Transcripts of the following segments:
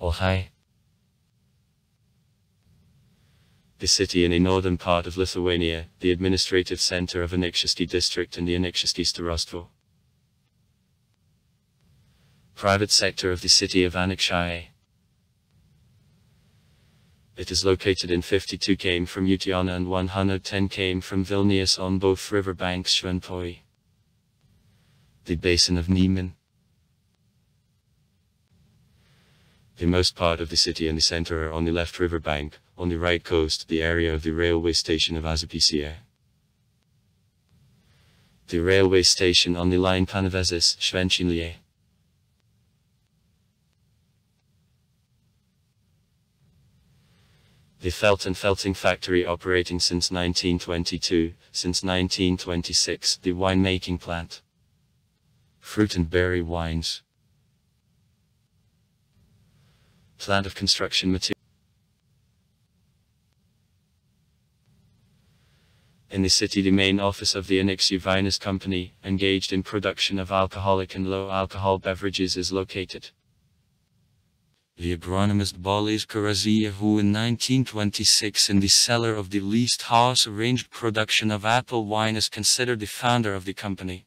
Anyksciai. The city in the northern part of Lithuania, the administrative center of Anyksciai district and the Anyksciai Starostvo. Private sector of the city of Anyksciai. It is located in 52 km from Lithuania and 110 km from Vilnius on both river banks Šventoji. The basin of Neman. The most part of the city and the center are on the left river bank, on the right coast, the area of the railway station of Anyksciai. The railway station on the line Panevėžys Švenčionyje. The felt and felting factory operating since 1922, since 1926, the winemaking plant. Fruit and berry wines. Plant of construction material. In the city, the main office of the Anyksciai Vynas company, engaged in production of alcoholic and low-alcohol beverages, is located. The agronomist Balys Karazija, who in 1926 in the cellar of the leased house arranged production of apple wine, is considered the founder of the company.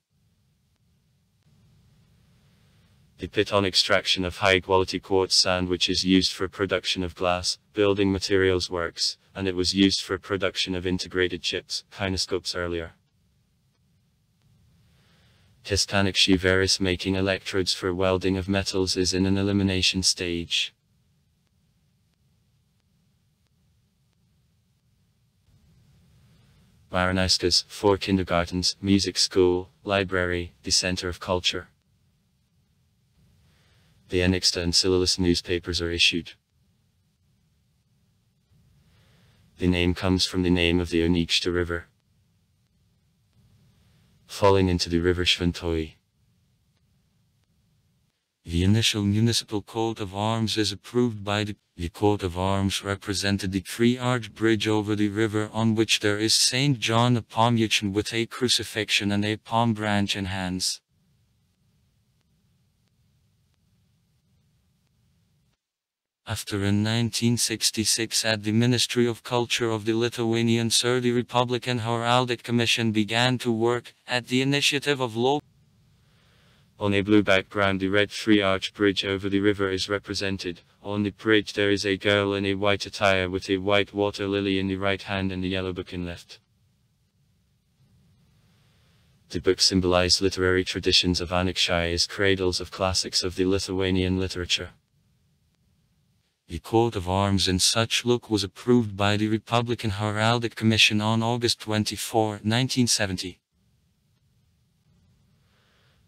The pit on extraction of high-quality quartz sand, which is used for production of glass, building materials works, and it was used for production of integrated chips, kinescopes earlier. Anyksciai Veris making electrodes for welding of metals is in an elimination stage. Baranowska's, 4 kindergartens, music school, library, the center of culture. The Anyksciai and Silelis newspapers are issued. The name comes from the name of the Anyksciai river, falling into the river Šventoji. The initial municipal coat of arms is approved by the coat of arms represented the three-arch bridge over the river, on which there is Saint John Nepomucen with a crucifixion and a palm branch in hands. After in 1966 at the Ministry of Culture of the Lithuanian Sir, the Republican Heraldic Commission began to work, at the initiative of local. On a blue background, the red three-arch bridge over the river is represented. On the bridge there is a girl in a white attire with a white water lily in the right hand and a yellow book in left. The book symbolized literary traditions of Anyksciai as cradles of classics of the Lithuanian literature. The coat of arms in such look was approved by the Republican Heraldic Commission on August 24, 1970.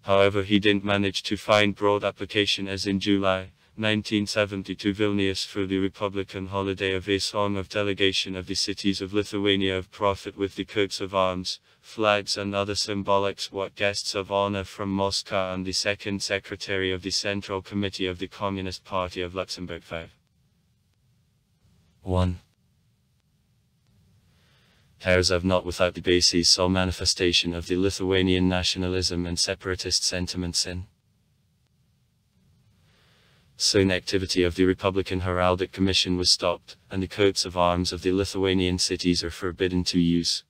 However, he didn't manage to find broad application, as in July 1972 Vilnius, for the Republican holiday of a song of delegation of the cities of Lithuania of profit with the coats of arms, flags and other symbolics, what guests of honor from Moscow and the second secretary of the Central Committee of the Communist Party of Luxembourg. 1. Herzog, not without the bases, saw manifestation of the Lithuanian nationalism and separatist sentiments in. Soon activity of the Republican Heraldic Commission was stopped, and the coats of arms of the Lithuanian cities are forbidden to use.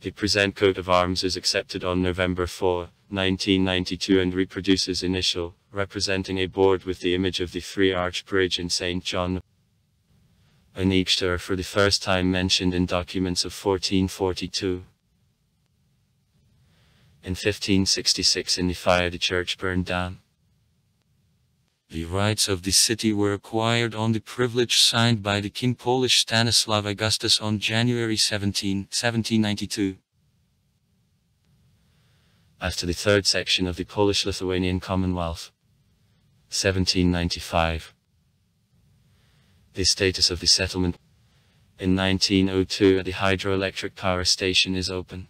The present coat of arms is accepted on November 4, 1992 and reproduces initial, representing a board with the image of the three-arch bridge in St. John. Anyksciai are for the first time mentioned in documents of 1442. In 1566 in the fire the church burned down. The rights of the city were acquired on the privilege signed by the King Polish Stanislav Augustus on January 17, 1792. After the third section of the Polish-Lithuanian Commonwealth, 1795. The status of the settlement in 1902 at the hydroelectric power station is open.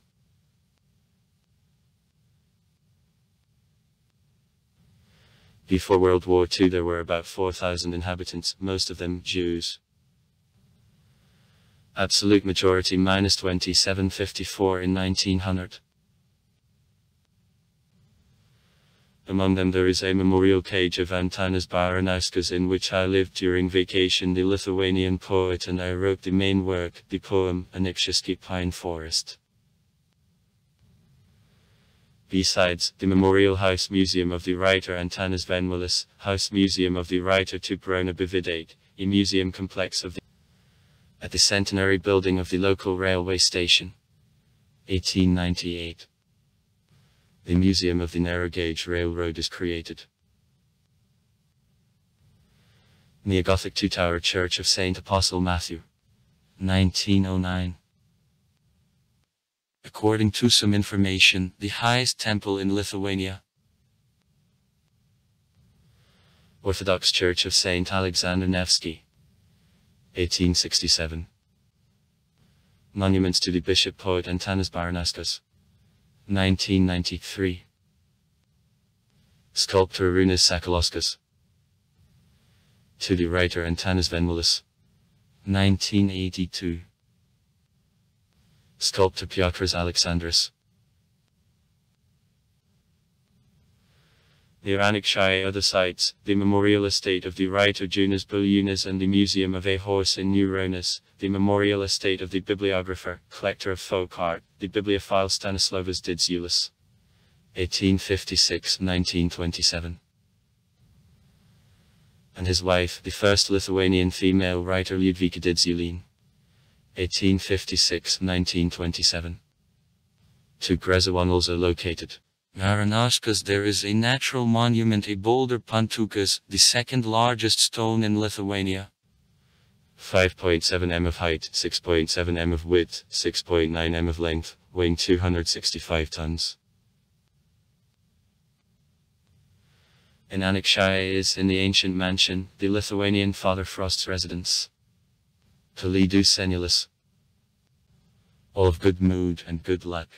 Before World War II there were about 4,000 inhabitants, most of them Jews. Absolute majority -2754 in 1900. Among them there is a memorial cage of Antanas Baranauskas in which I lived during vacation, the Lithuanian poet, and I wrote the main work, the poem Anyksciai Pine Forest. Besides, the Memorial House Museum of the writer Antanas Venmalis, House Museum of the writer Tubrona Bividate, a museum complex of at the centenary building of the local railway station. 1898. The Museum of the Narrow Gauge Railroad is created. Neo-Gothic two-tower Church of St. Apostle Matthew. 1909. According to some information, the highest temple in Lithuania. Orthodox Church of St. Alexander Nevsky. 1867. Monuments to the Bishop Poet Antanas Baranauskas. 1993. Sculptor Arūnas Sakalauskas. To the writer Antanas Venmalis. 1982. Sculptor Piotras Alexandras. Near Anyksciai other sites, the memorial estate of the writer Junas Buliunas and the Museum of a Horse in New Ronas, the memorial estate of the bibliographer, collector of folk art, the bibliophile Stanislavas Didziulis. 1856-1927. And his wife, the first Lithuanian female writer Liudvika Didziulin. 1856-1927. Two Grezawonals are located. Baranauskas there is a natural monument, a boulder Puntukas, the second largest stone in Lithuania. 5.7 m of height, 6.7 m of width, 6.9 m of length, weighing 265 tons. In Anyksciai is in the ancient mansion, the Lithuanian Father Frost's residence. Kalėdų senelis. All of good mood and good luck.